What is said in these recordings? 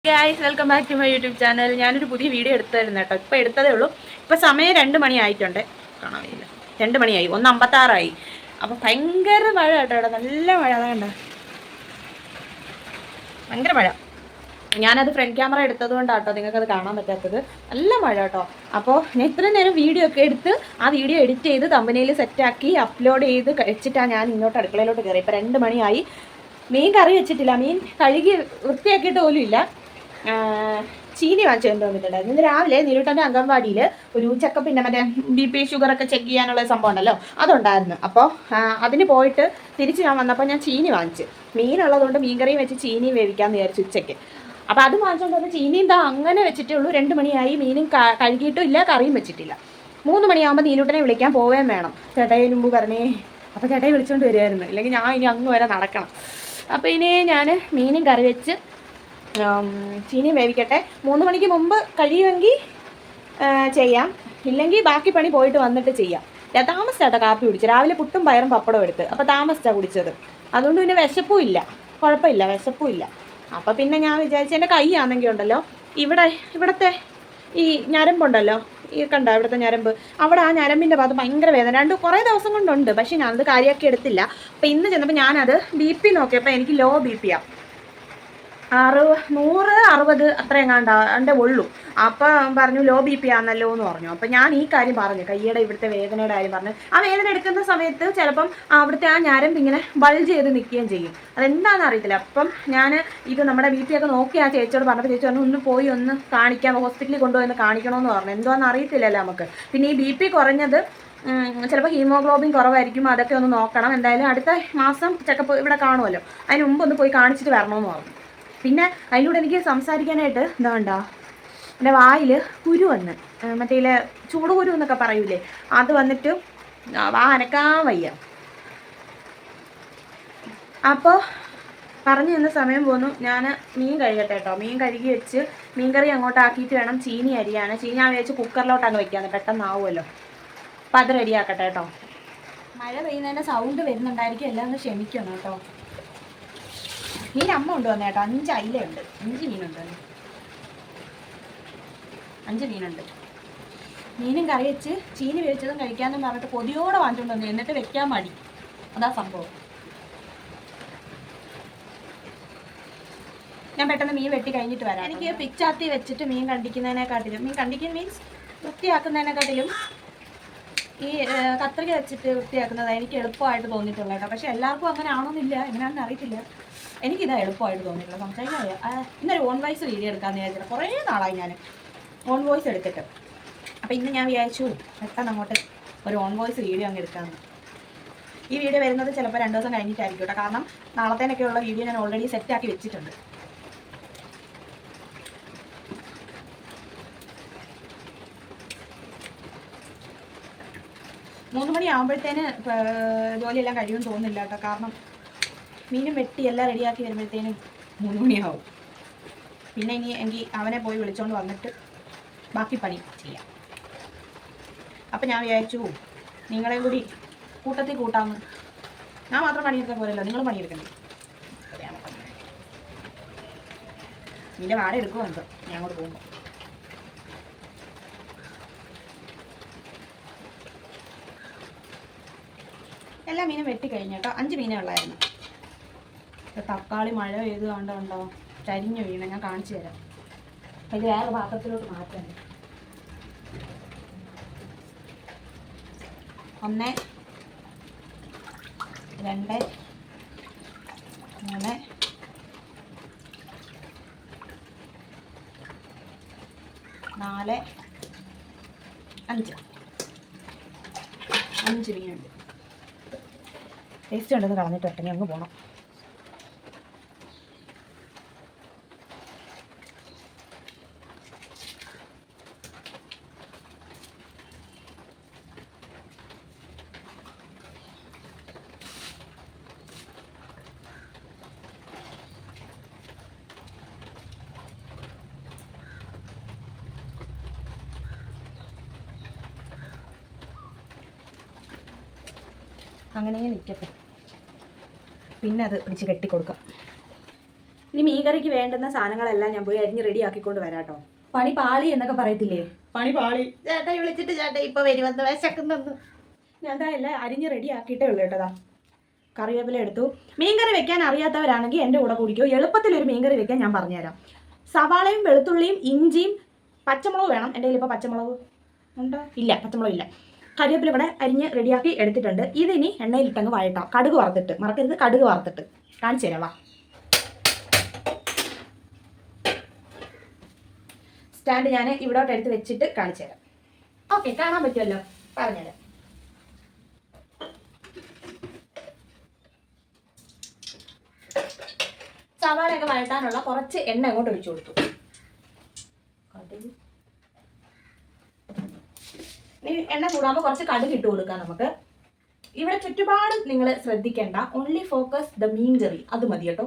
Guys welcome back to my YouTube channel. ഞാനൊരു പുതിയ video എടുത്തായിരുന്നു കേട്ടോ. ഇപ്പോൾ എടുത്തതേ ഉള്ളൂ. ഇപ്പോൾ സമയം 2 മണി ആയിട്ടുണ്ട്. കാണാനില്ല, 2 മണിയായി, 1:56. അപ്പോൾ ഭയങ്കര മഴ കേട്ടോ. ഇവിടെ നല്ല മഴ. അതാണ്ട ഭയങ്കര മഴ. ഞാനത് ഫ്രണ്ട് ക്യാമറ എടുത്തത് കൊണ്ടാട്ടോ നിങ്ങൾക്കത് കാണാൻ പറ്റാത്തത്. നല്ല മഴ കേട്ടോ. അപ്പോൾ ഞാൻ ഇത്രയും നേരം വീഡിയോ ഒക്കെ എടുത്ത് ആ വീഡിയോ എഡിറ്റ് ചെയ്ത് തമ്പനയിൽ സെറ്റാക്കി അപ്ലോഡ് ചെയ്ത് വെച്ചിട്ടാണ് ഞാൻ ഇങ്ങോട്ട് അടുക്കളയിലോട്ട് കയറി. ഇപ്പോൾ 2 മണിയായി. മീൻ കറി വെച്ചിട്ടില്ല, മീൻ കഴുകി വൃത്തിയാക്കിയിട്ട് പോലും ഇല്ല. ചീനി വാങ്ങിച്ചുകൊണ്ട് വന്നിട്ടുണ്ടായിരുന്നു. ഇന്ന് രാവിലെ നിരുട്ടൻ്റെ അംഗൻവാടിയിൽ ഒരു ചെക്കപ്പിൻ്റെ മറ്റേ BP ഷുഗറൊക്കെ ചെക്ക് ചെയ്യാനുള്ള സംഭവം ഉണ്ടല്ലോ, അതുണ്ടായിരുന്നു. അപ്പോൾ അതിന് പോയിട്ട് തിരിച്ച് ഞാൻ വന്നപ്പോൾ ഞാൻ ചീനി വാങ്ങിച്ചു. മീനുള്ളതുകൊണ്ട് മീൻകറിയും വെച്ച് ചീനിയും വേവിക്കാമെന്ന് വിചാരിച്ചു ഉച്ചയ്ക്ക്. അപ്പോൾ അത് വാങ്ങിച്ചുകൊണ്ട് വന്ന് ചീനിയും അങ്ങനെ വെച്ചിട്ടേ ഉള്ളൂ. 2 മണിയായി. മീനും കഴുകിയിട്ടും ഇല്ല, കറിയും വെച്ചിട്ടില്ല. 3 മണിയാകുമ്പോൾ നീലൂട്ടനെ വിളിക്കാൻ പോവുകയും വേണം. ചേട്ടായി മുമ്പ് പറഞ്ഞേ. അപ്പോൾ ചേട്ടായി വിളിച്ചുകൊണ്ട് വരുമായിരുന്നു, ഇല്ലെങ്കിൽ ഞാൻ ഇനി അങ്ങ് വരെ നടക്കണം. അപ്പോൾ ഇനി ഞാൻ മീനും കറി വെച്ച് ചീനിയും വേവിക്കട്ടെ. 3 മണിക്ക് മുമ്പ് കഴിയുമെങ്കിൽ ചെയ്യാം, ഇല്ലെങ്കിൽ ബാക്കി പണി പോയിട്ട് വന്നിട്ട് ചെയ്യാം. താമസിച്ചാട്ടോ കാപ്പി കുടിച്ച്. രാവിലെ പുട്ടും പയറും പപ്പടവും എടുത്ത്, അപ്പോൾ താമസിച്ചാണ് കുടിച്ചത്. അതുകൊണ്ട് പിന്നെ വിശപ്പും ഇല്ല, കുഴപ്പമില്ല, വിശപ്പും ഇല്ല. അപ്പോൾ പിന്നെ ഞാൻ വിചാരിച്ചു എൻ്റെ കൈയാണെങ്കിൽ ഉണ്ടല്ലോ, ഇവിടുത്തെ ഈ ഞരമ്പുണ്ടല്ലോ, ഈ കണ്ടോ ഇവിടുത്തെ ഞരമ്പ്, അവിടെ ആ ഞരമ്പിൻ്റെ ഭാഗത്ത് ഭയങ്കര വേദന. കുറേ ദിവസം കൊണ്ടുണ്ട്, പക്ഷേ ഞാനത് കാര്യമാക്കി എടുത്തില്ല. അപ്പോൾ ഇന്ന് ചെന്നപ്പോൾ ഞാനത് BP നോക്കിയപ്പോൾ എനിക്ക് ലോ BP-യാണ്. 160 അത്ര എങ്ങാണ്ട് ഉള്ളൂ. അപ്പം പറഞ്ഞു ലോ BP ആണല്ലോ എന്ന് പറഞ്ഞു. അപ്പം ഞാൻ ഈ കാര്യം പറഞ്ഞു, കയ്യുടെ ഇവിടുത്തെ വേദനയുടെ കാര്യം പറഞ്ഞു. ആ വേദന എടുക്കുന്ന സമയത്ത് ചിലപ്പം അവിടുത്തെ ആ ഞരമ്പ് ഇങ്ങനെ ബൾജ് ചെയ്ത് നിൽക്കുകയും ചെയ്യും. അതെന്താണെന്ന് അറിയത്തില്ല. അപ്പം ഞാൻ ഇത് നമ്മുടെ BP ഒക്കെ നോക്കി ആ ചേച്ചിയോട് പറഞ്ഞപ്പോൾ ചേച്ചി പറഞ്ഞു ഒന്ന് പോയി ഒന്ന് കാണിക്കാം, ഹോസ്പിറ്റലിൽ കൊണ്ടുപോയി കാണിക്കണമെന്ന് പറഞ്ഞു. എന്താണെന്ന് അറിയത്തില്ലല്ലോ നമുക്ക്. പിന്നെ ഈ BP കുറഞ്ഞത് ചിലപ്പോൾ ഹീമോഗ്ലോബിൻ കുറവായിരിക്കും, അതൊക്കെ ഒന്ന് നോക്കണം. എന്തായാലും അടുത്ത മാസം ചെക്കപ്പ് ഇവിടെ കാണുമല്ലോ, അതിന് മുമ്പ് ഒന്ന് പോയി കാണിച്ചിട്ട് വരണമെന്ന് പറഞ്ഞു. പിന്നെ അതിലൂടെ എനിക്ക് സംസാരിക്കാനായിട്ട് എന്താ എൻ്റെ വായിൽ കുരു വന്ന്, മറ്റേ ചൂടുകുരു എന്നൊക്കെ പറയൂലേ, അത് വന്നിട്ട് വാ അനക്കാൻ വയ്യ. അപ്പോൾ പറഞ്ഞു തന്ന സമയം പോന്നു. ഞാൻ മീൻ കഴുകട്ടെ കേട്ടോ. മീൻ കഴുകി വെച്ച് മീൻ കറി അങ്ങോട്ട് ആക്കിയിട്ട് വേണം ചീനി അരിയാണ്. ചീനി ഞാൻ വെച്ച് കുക്കറിലോട്ടാണ് വയ്ക്കാന്ന്, പെട്ടെന്നാവുമല്ലോ. അപ്പോൾ അത് റെഡിയാക്കട്ടെ കേട്ടോ. മഴ പെയ്യുന്നതിൻ്റെ സൗണ്ട് വരുന്നുണ്ടായിരിക്കും, എല്ലാം ഒന്ന് ക്ഷമിക്കണം കേട്ടോ. മീൻ അമ്മ കൊണ്ടുവന്നേ കേട്ടോ. 5 അയിലുണ്ട്, 5 മീനുണ്ട്, 5 മീനുണ്ട്. മീനും കറി വെച്ച് ചീനി വേവിച്ചതും കഴിക്കാമെന്നും പറഞ്ഞിട്ട് പൊതിയോടെ വാങ്ങിച്ചുകൊണ്ട് വന്നു, എന്നിട്ട് വെക്കാൻ മടി. അതാ സംഭവം. ഞാൻ പെട്ടെന്ന് മീൻ വെട്ടി കഴിഞ്ഞിട്ട് വരാം. എനിക്ക് പിച്ചാത്തി വെച്ചിട്ട് മീൻ കണ്ടിക്കുന്നതിനെക്കാട്ടിലും, മീൻ കണ്ടിക്കുന്ന മീൻസ് വൃത്തിയാക്കുന്നതിനെക്കാട്ടിലും ഈ കത്രിക വെച്ചിട്ട് വൃത്തിയാക്കുന്നത് എനിക്ക് എളുപ്പമായിട്ട് തോന്നിയിട്ടുള്ളത് കേട്ടോ. പക്ഷെ എല്ലാവർക്കും അങ്ങനെ ആണോന്നില്ല, എങ്ങനെയാണെന്ന് അറിയത്തില്ല. എനിക്കിതാ എളുപ്പമായിട്ട് തോന്നിയിട്ടുള്ളത്. സംസാരിക്കാൻ ഇന്നൊരു ഓൺ വോയിസ് വീഡിയോ എടുക്കാമെന്ന് വിചാരിച്ചില്ല. കുറേ നാളായി ഞാൻ ഓൺ വോയിസ് എടുത്തിട്ട്. അപ്പോൾ ഇന്ന് ഞാൻ വിചാരിച്ചു പെട്ടെന്ന് അങ്ങോട്ട് ഒരു ഓൺ വോയിസ് വീഡിയോ അങ്ങ് എടുക്കാമെന്ന്. ഈ വീഡിയോ വരുന്നത് ചിലപ്പോൾ 2 ദിവസം കഴിഞ്ഞിട്ടായിരിക്കും കേട്ടോ. കാരണം നാളത്തേനൊക്കെയുള്ള വീഡിയോ ഞാൻ ഓൾറെഡി സെറ്റാക്കി വെച്ചിട്ടുണ്ട്. മൂന്ന് മണി ആകുമ്പോഴത്തേന് ജോലിയെല്ലാം കഴിയുമെന്ന് തോന്നുന്നില്ല കേട്ടോ. കാരണം മീനും വെട്ടി എല്ലാം റെഡിയാക്കി വരുമ്പോഴത്തേനും 3 മണിയാവും. പിന്നെ ഇനി എങ്കിൽ അവനെ പോയി വിളിച്ചുകൊണ്ട് വന്നിട്ട് ബാക്കി പണി ചെയ്യാം. അപ്പം ഞാൻ വിചാരിച്ചു നിങ്ങളെയും കൂടി കൂട്ടത്തിൽ കൂട്ടാമെന്ന്. ഞാൻ മാത്രം പണിയെടുക്കാൻ പോരല്ലോ, നിങ്ങൾ പണിയെടുക്കണ്ടേ. നിന്റെ വാട എടുക്കുമോ എന്തോ ഞാൻ അങ്ങോട്ട് പോകുമ്പോൾ. എല്ലാ മീനും വെട്ടിക്കഴിഞ്ഞു കേട്ടോ. 5 മീനേ ഉള്ളായിരുന്നു. തക്കാളി മഴ പെയ്ത് കണ്ടോ ചരിഞ്ഞു വീണ. ഞാൻ കാണിച്ചു തരാം. ഇത് വേറെ പാത്രത്തിലോട്ട് മാറ്റണ്ടേ. 1 2 3 4 5 മീനുണ്ട്. ടേസ്റ്റ് ഉണ്ടെന്ന് കളഞ്ഞിട്ട് ഒറ്റനെ അങ്ങ് പോകണം. അങ്ങനെ നിൽക്കട്ടെ. പിന്നെ അത് പിടിച്ച് കെട്ടിക്കൊടുക്കാം. ഇനി മീൻകറിക്ക് വേണ്ടുന്ന സാധനങ്ങളെല്ലാം ഞാൻ പോയി അരിഞ്ഞ് റെഡി ആക്കിക്കൊണ്ട് വരാം കേട്ടോ. പണി പാളി എന്നൊക്കെ പറയത്തില്ലേ, പണി പാളി. ചേട്ടാ വിളിച്ചിട്ട് ചേട്ടാ ഇപ്പൊ വരുമെന്ന് വിശക്കുന്നെന്ന്. ഞാൻ എന്താ എല്ലാം അരിഞ്ഞ് റെഡി ആക്കിയിട്ടേ ഉള്ളൂ കേട്ടതാ. കറിവേപ്പില എടുത്തു. മീൻകറി വെക്കാൻ അറിയാത്തവരാണെങ്കിൽ എൻ്റെ കൂടെ കുടിക്കോ. എളുപ്പത്തിലൊരു മീൻകറി വെക്കാൻ ഞാൻ പറഞ്ഞുതരാം. സവാളയും വെളുത്തുള്ളിയും ഇഞ്ചിയും പച്ചമുളക് വേണം. എൻ്റെ കയ്യിൽ ഇപ്പോൾ പച്ചമുളക് ഉണ്ടോ? ഇല്ല, പച്ചമുളക് ഇല്ല. കറിവേപ്പില ഇവിടെ അരിഞ്ഞ് റെഡിയാക്കി എടുത്തിട്ടുണ്ട്. ഇതിനി എണ്ണയിലിട്ടങ്ങ് വഴട്ടാം. കടുക് വറുത്തിട്ട്, മറക്കരുത് കടുക് വറുത്തിട്ട്. കാണിച്ചു തരാം വാ. സ്റ്റാൻഡ് ഞാൻ ഇവിടോട്ട് എടുത്ത് വെച്ചിട്ട് കാണിച്ചു തരാം. ഓക്കെ, കാണാൻ പറ്റുമല്ലോ, പറഞ്ഞുതരാം. സവാളയൊക്കെ വഴട്ടാനുള്ള കുറച്ച് എണ്ണ അങ്ങോട്ട് ഒഴിച്ചു കൊടുത്തു. എണ്ണ കൂടാകുമ്പോൾ കുറച്ച് കടുക് ഇട്ട് കൊടുക്കാം നമുക്ക്. ഇവിടെ ചുറ്റുപാടും നിങ്ങൾ ശ്രദ്ധിക്കേണ്ട, ഓൺലി ഫോക്കസ് ദ മീൻ കറി, അത് മതി കേട്ടോ.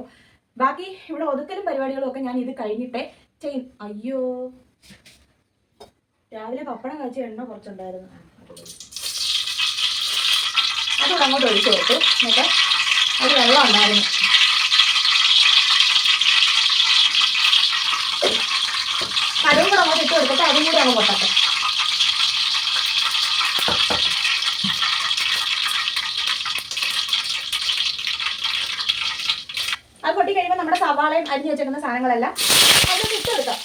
ബാക്കി ഇവിടെ ഒതുക്കലും പരിപാടികളും ഒക്കെ ഞാൻ ഇത് കഴിഞ്ഞിട്ടേ ചെയ്യും. അയ്യോ, രാവിലെ പപ്പടം കാച്ചി എണ്ണ കുറച്ചുണ്ടായിരുന്നു, അതുകൂടെ അങ്ങോട്ട് ഒഴിച്ചു കൊടുത്തു. എന്നിട്ട് ഒരു വെള്ളം ഉണ്ടായിരുന്നു, കടുകും കൂടെ അങ്ങോട്ട് ഇട്ട് കൊടുത്തിട്ട് അതും കൂടെ അങ്ങ് പൊട്ടട്ടെ. അത് പൊട്ടി കഴിയുമ്പോൾ നമ്മുടെ സവാളയും അരിഞ്ഞു വെച്ചേക്കുന്ന സാധനങ്ങളെല്ലാം അതൊക്കെ ഇട്ട് കൊടുക്കാം.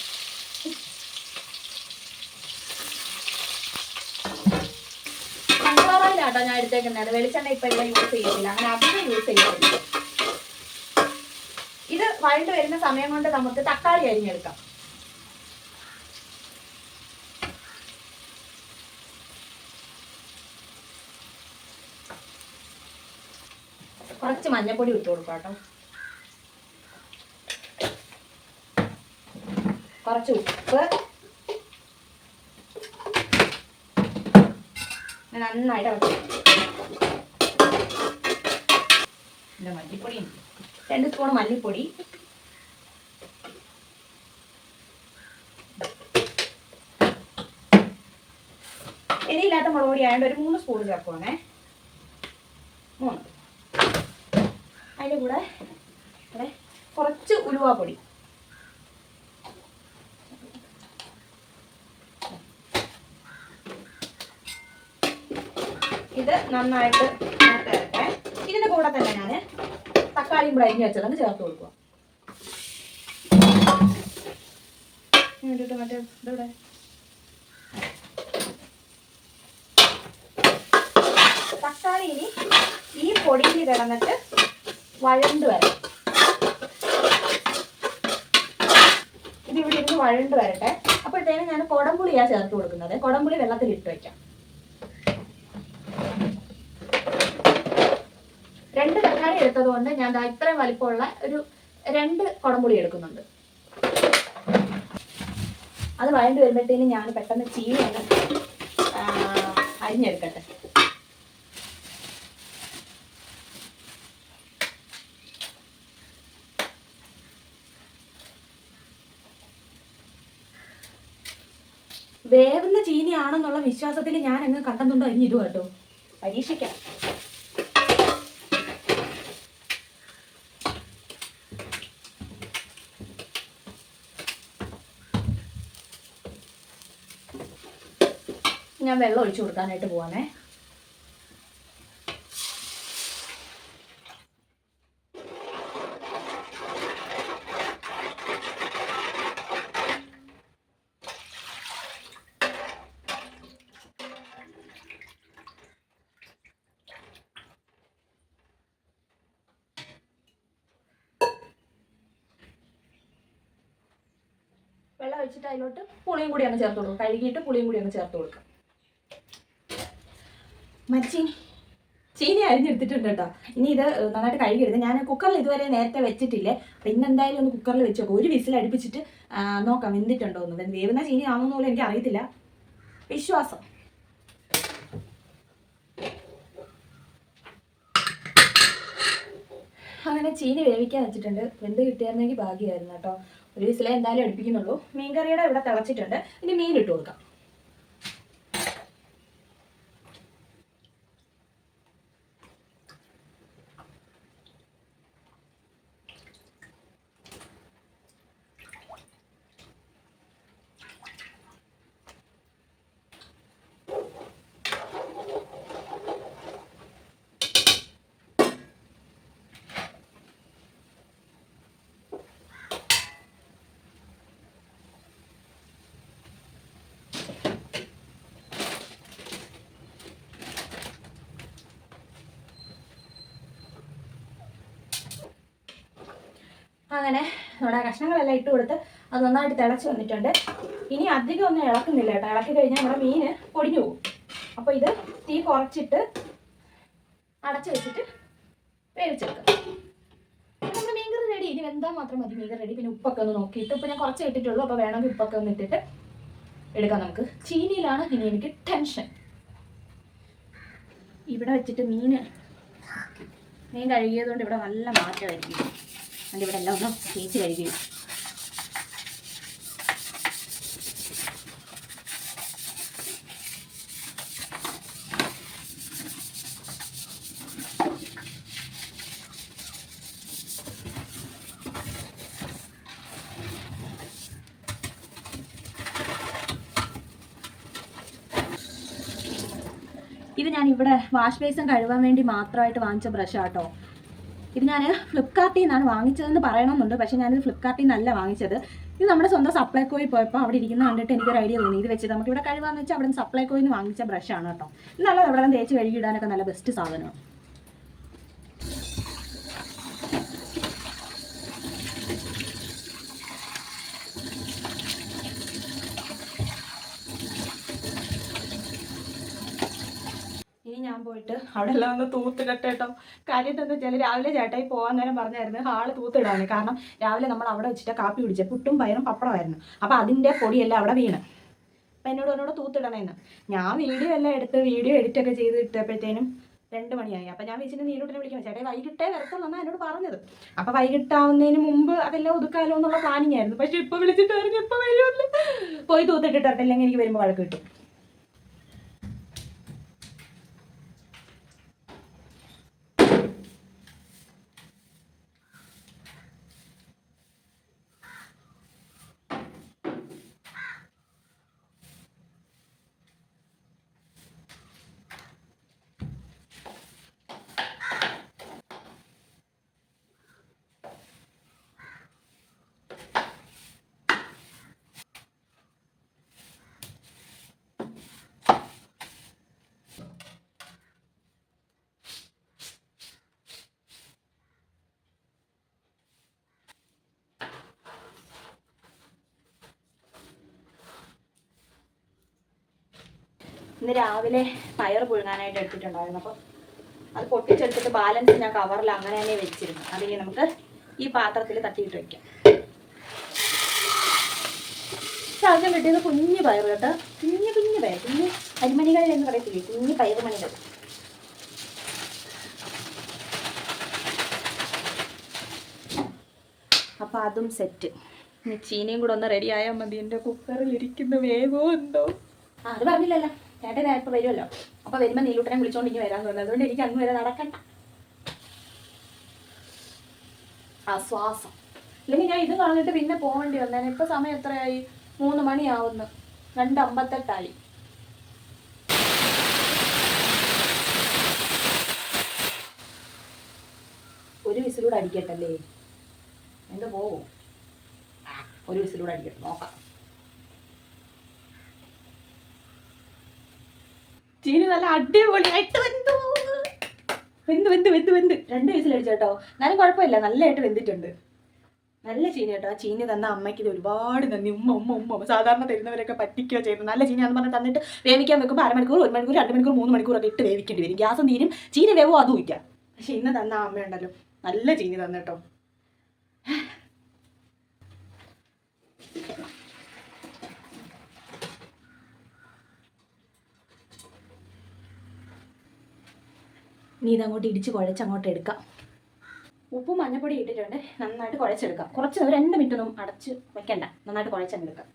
സൺഫ്ലവർ ഓയിലാട്ടോ ഞാൻ എടുത്തേക്കുന്നത്. വെളിച്ചെണ്ണ ഇപ്പൊ ഇവിടെ യൂസ് ചെയ്യത്തില്ല, അങ്ങനെ അധികം യൂസ് ചെയ്യത്തില്ല. ഇത് വഴണ്ട് വരുന്ന സമയം കൊണ്ട് നമുക്ക് തക്കാളി അരിഞ്ഞെടുക്കാം. കുറച്ച് മഞ്ഞപ്പൊടി ഇട്ട് കൊടുക്കാം കേട്ടോ, കുറച്ച് ഉപ്പ്, നന്നായിട്ട് ഇളക്കി. മല്ലിപ്പൊടി 2 സ്പൂൺ മല്ലിപ്പൊടി, എരിയില്ലാത്ത മുളക് പൊടി ആയതുകൊണ്ട് ഒരു 3 സ്പൂൺ ചേർക്കുവാണേ. 3. അതിൻ്റെ കൂടെ ഇവിടെ കുറച്ച് ഉലുവാപ്പൊടി, ഇത് നന്നായിട്ട് ഇരട്ടെ. ഇതിൻ്റെ കൂടെ തന്നെ ഞാൻ തക്കാളിയും കൂടെ അരിഞ്ഞ് വെച്ചതൊന്ന് ചേർത്ത് കൊടുക്കുക. മറ്റേ ഇതൂടെ തക്കാളി ഇനി ഈ പൊടിയിൽ കിടന്നിട്ട് വഴണ്ട് വരണം. ഇതിവിടെ ഇരുന്ന് വഴണ്ട് വരട്ടെ. അപ്പോഴത്തേനും ഞാൻ കുടംപുളിയാണ് ചേർത്ത് കൊടുക്കുന്നത്. കുടംപുളി വെള്ളത്തിൽ ഇട്ട് വയ്ക്കാം. 2 തക്കാളി എടുത്തത് കൊണ്ട് ഞാൻ ഇത്രയും വലിപ്പമുള്ള ഒരു 2 കുടംപുളി എടുക്കുന്നുണ്ട്. അത് വഴണ്ട് വരുമ്പോഴത്തേനും ഞാൻ പെട്ടെന്ന് ചീനി ഒന്ന് അരിഞ്ഞെടുക്കട്ടെ. വേവുന്ന ചീനിയാണെന്നുള്ള വിശ്വാസത്തിൽ ഞാൻ അങ്ങ് കണ്ടെന്നുണ്ടോ അരിഞ്ഞിടുക കേട്ടോ, പരീക്ഷിക്കാം. ഞാൻ വെള്ളം ഒഴിച്ചു കൊടുക്കാനായിട്ട് പോവാണേ. വെള്ളം ഒഴിച്ചിട്ട് അതിലോട്ട് പുളിയും കൂടി അങ്ങ് ചേർത്ത് കൊടുക്കും. കഴുകിയിട്ട് പുളിയും കൂടി അങ്ങ് ചേർത്ത് കൊടുക്കാം. ചീനി അരിഞ്ഞെടുത്തിട്ടുണ്ട് കേട്ടോ. ഇനി ഇത് നന്നായിട്ട് കഴുകിയെടുത്ത് ഞാൻ കുക്കറിൽ ഇതുവരെ നേരത്തെ വെച്ചിട്ടില്ലേ. അപ്പം ഇന്ന് എന്തായാലും ഒന്ന് കുക്കറിൽ വെച്ച് നോക്കാം. ഒരു വിസിൽ അടുപ്പിച്ചിട്ട് നോക്കാം വെന്തിട്ടുണ്ടോ എന്ന്. വേവുന്ന ചീനി ആണെന്ന് പോലും എനിക്ക് അറിയത്തില്ല, വിശ്വാസം. അങ്ങനെ ചീനി വേവിക്കാൻ വെച്ചിട്ടുണ്ട്. വെന്ത് കിട്ടിയായിരുന്നെങ്കിൽ ഭാഗ്യമായിരുന്നു കേട്ടോ. ഒരു വിസിലേ എന്തായാലും അടുപ്പിക്കുന്നുള്ളൂ. മീൻകറിയുടെ ഇവിടെ തിളച്ചിട്ടുണ്ട്. ഇനി മീൻ ഇട്ട് കൊടുക്കാം. അങ്ങനെ നമ്മുടെ കഷ്ണങ്ങളെല്ലാം ഇട്ട് കൊടുത്ത് അത് നന്നായിട്ട് തിളച്ച് വന്നിട്ടുണ്ട്. ഇനി അധികം ഒന്നും ഇളക്കുന്നില്ല കേട്ടോ. ഇളക്കി കഴിഞ്ഞാൽ നമ്മുടെ മീൻ പൊടിഞ്ഞു പോകും. അപ്പോൾ ഇത് തീ കുറച്ചിട്ട് അടച്ച് വെച്ചിട്ട് വേവിച്ചെടുക്കാം. നമ്മുടെ മീൻകറി റെഡി. ഇനി വെന്താൽ മാത്രം മതി മീൻകറി റെഡി. പിന്നെ ഉപ്പൊക്കെ ഒന്ന് നോക്കിയിട്ട്, ഉപ്പ് ഞാൻ കുറച്ച് ഇട്ടിട്ടുള്ളൂ, അപ്പോൾ വേണമെങ്കിൽ ഉപ്പൊക്കെ ഒന്ന് ഇട്ടിട്ട് എടുക്കാം നമുക്ക്. ചീനിയിലാണ് ഇനി എനിക്ക് ടെൻഷൻ. ഇവിടെ വെച്ചിട്ട് മീൻ കഴുകിയതുകൊണ്ട് ഇവിടെ നല്ല മാറ്റമായിരിക്കും. അതിൻ്റെ ഇവിടെ എല്ലാം ഒന്ന് തേച്ച് കഴുകി. ഇത് ഞാൻ ഇവിടെ വാഷ് ബേസിൻ കഴുകാൻ വേണ്ടി മാത്രമായിട്ട് വാങ്ങിച്ച ബ്രഷാട്ടോ. ഇത് ഞാൻ ഫ്ലിപ്കാർട്ടിൽ നിന്നാണ് വാങ്ങിച്ചതെന്ന് പറയണമെന്നുണ്ട്, പക്ഷേ ഞാനിത് ഫ്ലിപ്കാർട്ടിൽ നിന്നല്ല വാങ്ങിച്ചത്. ഇത് നമ്മുടെ സ്വന്തം സപ്ലൈകോയിൽ പോയപ്പോൾ അവിടെ ഇരിക്കുന്ന കണ്ടിട്ട് എനിക്കൊരു ഐഡിയ തോന്നി. ഇത് വെച്ച് നമുക്ക് ഇവിടെ കഴുകാമെന്ന് വെച്ചാൽ അവിടെ നിന്ന് സപ്ലൈകോയിൽ നിന്ന് വാങ്ങിച്ച ബ്രഷാണ് കേട്ടോ. നല്ല അവിടെ തേച്ച് കഴുകിയിടാനൊക്കെ നല്ല ബെസ്റ്റ് സാധനമാണ്. ഇനി ഞാൻ പോയിട്ട് അവിടെ എല്ലാം ഒന്ന് തൂത്തിടട്ടെ കേട്ടോ. കാര്യം എന്താണെന്ന് വെച്ചാൽ രാവിലെ ചേട്ടായി പോകാൻ നേരം പറഞ്ഞായിരുന്നു ഹാള് തൂത്തിടാണ്. കാരണം രാവിലെ നമ്മൾ അവിടെ വെച്ചിട്ട് കാപ്പി കുടിച്ചത് പുട്ടും പയറും പപ്പടമായിരുന്നു. അപ്പോൾ അതിൻ്റെ പൊടിയെല്ലാം അവിടെ വീണ്. അപ്പം എന്നോട് തൂത്തിടണേന്ന്. ഞാൻ വീഡിയോ എല്ലാം എടുത്ത് വീഡിയോ എഡിറ്റൊക്കെ ചെയ്ത് ഇട്ടപ്പോഴത്തേനും 2 മണിയായി. അപ്പം ഞാൻ വെച്ചിട്ട് നീലൂട്ടിനെ വിളിക്കണം. ചേട്ടായി വൈകിട്ടേ വരത്തുള്ളൂ എന്നാണ് എന്നോട് പറഞ്ഞത്. അപ്പം വൈകിട്ടാവുന്നതിന് മുമ്പ് അതെല്ലാം ഒതുക്കാലോ എന്നുള്ള പ്ലാനിങ് ആയിരുന്നു. പക്ഷെ ഇപ്പോൾ വിളിച്ചിട്ട് പറഞ്ഞു ഇപ്പോൾ വരുമല്ലോ, പോയി തൂത്തിട്ടിട്ടില്ലെങ്കിൽ എനിക്ക് വരുമ്പോൾ വഴക്ക് കിട്ടും. ഇന്ന് രാവിലെ പയർ പുഴുങ്ങാനായിട്ട് എടുത്തിട്ടുണ്ടായിരുന്നു. അപ്പം അത് പൊട്ടിച്ചെടുത്തിട്ട് ബാലൻസ് ഞാൻ കവറിൽ അങ്ങനെ തന്നെ വെച്ചിരുന്നു. അതിനി നമുക്ക് ഈ പാത്രത്തിൽ തട്ടിയിട്ട് വയ്ക്കാം. ആദ്യം കിട്ടിയത് കുഞ്ഞു പയർ കേട്ടോ. കുഞ്ഞു പയർ, കുഞ്ഞു അരിമണികൾ എന്ന് പറയത്തില്ലേ, കുഞ്ഞു പയറുമണികൾ. അപ്പം അതും സെറ്റ്. ഇനി ചീനിയും കൂടെ ഒന്ന് റെഡി ആയാൽ മതി. എൻ്റെ കുക്കറിലിരിക്കുന്ന വേഗോ എന്തോ. അത് പറഞ്ഞില്ലല്ലോ, ചേട്ടൻ ഇപ്പോൾ വരുമല്ലോ. അപ്പോൾ വരുമ്പോൾ നീലൂട്ടനെ വിളിച്ചോണ്ട് ഇനി വരാൻ തോന്നുന്നത്. അതുകൊണ്ട് എനിക്ക് അങ്ങ് വരെ നടക്കണ്ട. ആശ്വാസം. ഇല്ലെങ്കിൽ ഞാൻ ഇത് കളഞ്ഞിട്ട് പിന്നെ പോകേണ്ടി വന്നേനെ. ഇപ്പോൾ സമയം എത്രയായി? 3 മണിയാവുന്നു. 2:58. ഒരു വിസിലൂടെ അടിക്കട്ടല്ലേ? എന്ത് പോകും? ഒരു വിസിലൂടെ അടിക്കട്ടെ, നോക്കാം. ചീനി നല്ല അടിപൊളിയായിട്ട് വെന്ത് 2 വിസിലടിച്ചു കേട്ടോ. എന്നാലും കുഴപ്പമില്ല, നല്ലതായിട്ട് വെന്തിട്ടുണ്ട്. നല്ല ചീനി കേട്ടോ. ആ ചീനി തന്ന അമ്മയ്ക്ക് ഇത് ഒരുപാട് നന്ദി. ഉമ്മ സാധാരണ തരുന്നവരൊക്കെ പറ്റിക്കുകയോ ചെയ്യുന്നത്. നല്ല ചീനി എന്ന് പറഞ്ഞാൽ തന്നിട്ട് വേവിക്കാൻ വെക്കുമ്പോൾ 1/2 മണിക്കൂർ, 1 മണിക്കൂർ, 2 മണിക്കൂർ, 3 മണിക്കൂറൊക്കെ ഇട്ട് വേവിക്കേണ്ടി വരും. ഗ്യാസും തീരും, ചീനി വേവോ അതും ഇല്ല. പക്ഷെ ഇന്ന് തന്ന അമ്മയുണ്ടല്ലോ, നല്ല ചീനി തന്നു കേട്ടോ. ഇനി ഇതങ്ങോട്ട് ഇടിച്ച് കുഴച്ചങ്ങോട്ട് എടുക്കാം. ഉപ്പും മഞ്ഞപ്പൊടി ഇട്ടിട്ടുണ്ട്. നന്നായിട്ട് കുഴച്ചെടുക്കാം. കുറച്ച് 2 മിനിറ്റ് ഒന്നും അടച്ച് വെക്കണ്ട, നന്നായിട്ട് കുഴച്ചെടുക്കാം.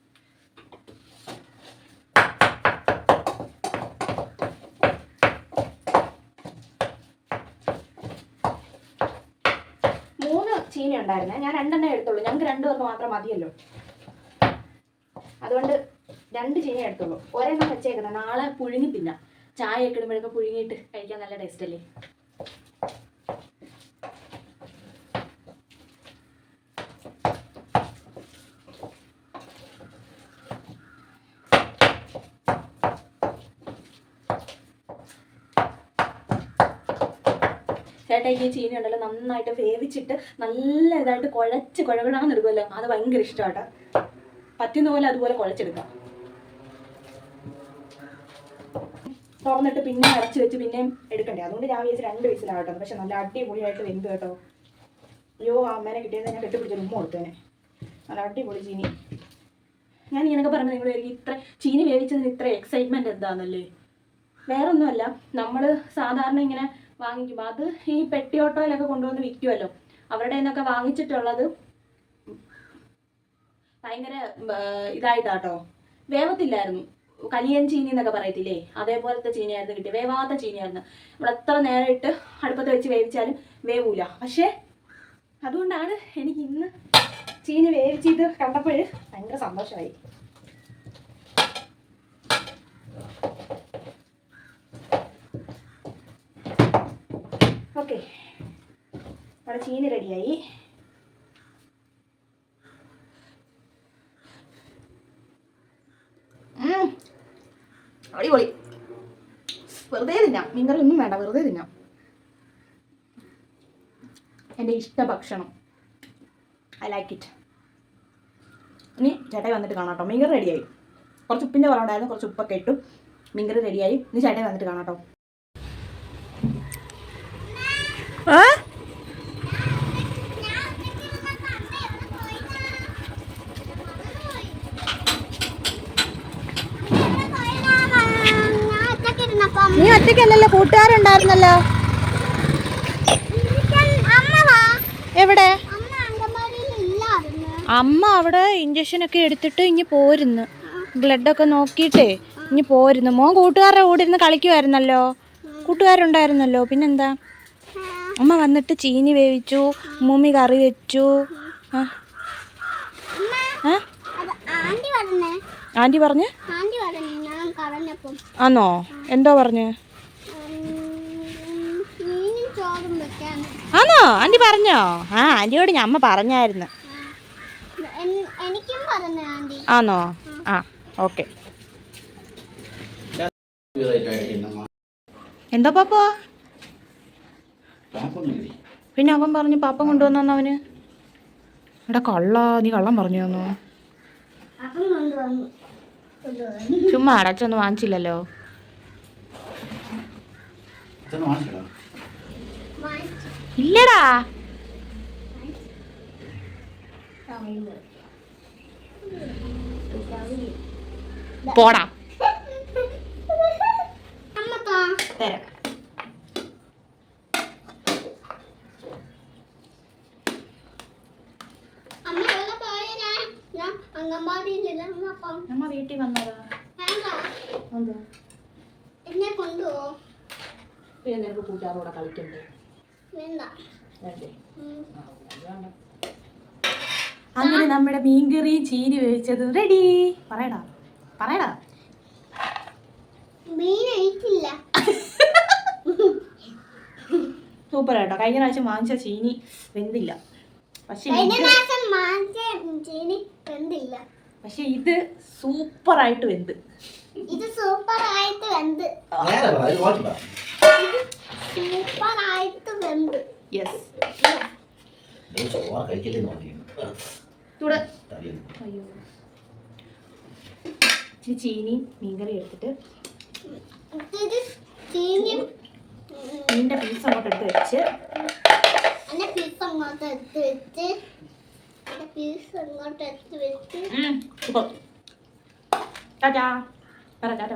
ചീനി ഉണ്ടായിരുന്നേ, ഞാൻ 2 എടുത്തുള്ളൂ. ഞങ്ങൾക്ക് 2 പേർക്ക് മാത്രം മതിയല്ലോ, അതുകൊണ്ട് 2 ചീനി എടുത്തുള്ളൂ. ഒരെണ്ണം വെച്ചേക്കുന്നത്, നാളെ പുഴുങ്ങി തിന്നാം. ചായ ഒക്കെ ഇടുമ്പോഴൊക്കെ പുഴുങ്ങിയിട്ട് കഴിക്കാൻ നല്ല ടേസ്റ്റ് അല്ലേ. ചേട്ടായിക്ക് ഈ ചീനി ഉണ്ടല്ലോ നന്നായിട്ട് വേവിച്ചിട്ട് നല്ല ഇതായിട്ട് കുഴകുഴാന്ന് എടുക്കുമല്ലോ, അത് ഭയങ്കര ഇഷ്ടമാട്ടോ. പറ്റുന്ന പോലെ അതുപോലെ കുഴച്ചെടുക്കാം. തുറന്നിട്ട് പിന്നെ അടച്ചു വെച്ച് പിന്നെയും എടുക്കണ്ടേ, അതുകൊണ്ട് ഞാൻ വിചാരിച്ച് 2 വിസിലാകട്ടെ. പക്ഷെ നല്ല അടിപൊളിയായിട്ട് വെന്ത് കേട്ടോ. അയ്യോ അമ്മേനെ കിട്ടിയത് ഞാൻ കെട്ടിപ്പിടിച്ചൊരു ഉമ്മ കൊടുത്തേനെ. നല്ല അടിപൊളി ചീനി. ഞാൻ ഇങ്ങനെയൊക്കെ പറയുമ്പോൾ നിങ്ങൾ ഇത്ര ചീനി വേവിച്ചതിന് ഇത്ര എക്സൈറ്റ്മെൻറ്റ് എന്താണെന്നല്ലേ. വേറൊന്നുമല്ല, നമ്മൾ സാധാരണ ഇങ്ങനെ വാങ്ങിക്കുമ്പോൾ അത് ഈ പെട്ടി ഓട്ടോയിലൊക്കെ കൊണ്ടുവന്ന് വിൽക്കുമല്ലോ, അവരുടെ നിന്നൊക്കെ വാങ്ങിച്ചിട്ടുള്ളത് ഭയങ്കര ഇതായിട്ടാട്ടോ, വേവത്തില്ലായിരുന്നു. കലിയൻ ചീനി എന്നൊക്കെ പറയത്തില്ലേ, അതേപോലത്തെ ചീനിയായിരുന്നു കിട്ടിയത്. വേവാത്ത ചീനിയായിരുന്നു. നമ്മൾ എത്ര നേരം ഇട്ട് അടുപ്പത്ത് വെച്ച് വേവിച്ചാലും വേവൂല. പക്ഷേ അതുകൊണ്ടാണ് എനിക്ക് ഇന്ന് ചീനി വേവിച്ചിട്ട് കണ്ടപ്പോൾ ഭയങ്കര സന്തോഷമായി. ഓക്കെ, നമ്മുടെ ചീനി റെഡിയായി. അടിപൊളി. വെറുതെ തിന്നാം, മീൻകറി ഒന്നും വേണ്ട, വെറുതെ തിന്നാം. എൻ്റെ ഇഷ്ട ഭക്ഷണം. I like it. ഇനി ചേട്ടായി വന്നിട്ട് കാണാം കേട്ടോ. മീൻകറി റെഡിയായി. കുറച്ച് ഉപ്പിൻ്റെ കുറവുണ്ടായിരുന്നു, കുറച്ച് ഉപ്പൊക്കെ ഇട്ടു. മീൻകറി റെഡിയായി. ഇനി ചേട്ടായി വന്നിട്ട് കാണാം കേട്ടോ. നീ ഒറ്റയ്ക്കല്ലല്ലോ, കൂട്ടുകാരുണ്ടായിരുന്നല്ലോ. എവിടെ? അമ്മ അവിടെ ഇഞ്ചക്ഷനൊക്കെ എടുത്തിട്ട് ഇനി പോരുന്നു. ബ്ലഡൊക്കെ നോക്കിയിട്ടേ ഇനി പോരുന്നു. മോൻ കൂട്ടുകാരുടെ കൂടെ ഇരുന്ന് കളിക്കുമായിരുന്നല്ലോ, കൂട്ടുകാരുണ്ടായിരുന്നല്ലോ. പിന്നെന്താ, അമ്മ വന്നിട്ട് ചീനി വേവിച്ചു, ഉമ്മൂമ്മി കറി വെച്ചു. ആൻറ്റി പറഞ്ഞ് ആന്നോ? എന്തോ പറഞ്ഞ്? ആന്നോ? ആൻറ്റി പറഞ്ഞോ? ആ, ആൻറ്റിയോട് ഞാൻ അമ്മ പറഞ്ഞായിരുന്നു. ആന്നോ? ആ, ഓക്കെ. എന്താ പാപ്പ? പിന്നെ അവൻ പറഞ്ഞു പാപ്പ കൊണ്ടുവന്നു അവന്. എടാ കള്ള, നീ കള്ളം പറഞ്ഞു തന്നോ? ചുമ്മാ അടച്ചൊന്നും വാങ്ങിച്ചില്ലല്ലോ. ഇല്ലടാ, പോടാ. തരാം. അമ്മ വീട്ടിൽ വന്നതാ. എന്നെ കൊണ്ടുപോ. പിന്നെ നിനക്ക് കൂട്ടുകാരോടെ കളിക്കണ്ടേ? അങ്ങനെ നമ്മുടെ മീൻകറി ചീനി വേവിച്ചത് റെഡി. പറയടാ പറയടാ. സൂപ്പർ കേട്ടോ. കഴിഞ്ഞ പ്രാവശ്യം വാങ്ങിച്ച ചീനി വെന്തില്ല, പക്ഷെ ഇത് സൂപ്പറായിട്ട് വെന്ത്. യെസ്. ചീനി മീൻകറി എടുത്തിട്ട് മീനിന്റെ പീസ് അങ്ങോട്ട് എടുത്ത് വെച്ച് ടാറ്റാ പറ ടാറ്റ.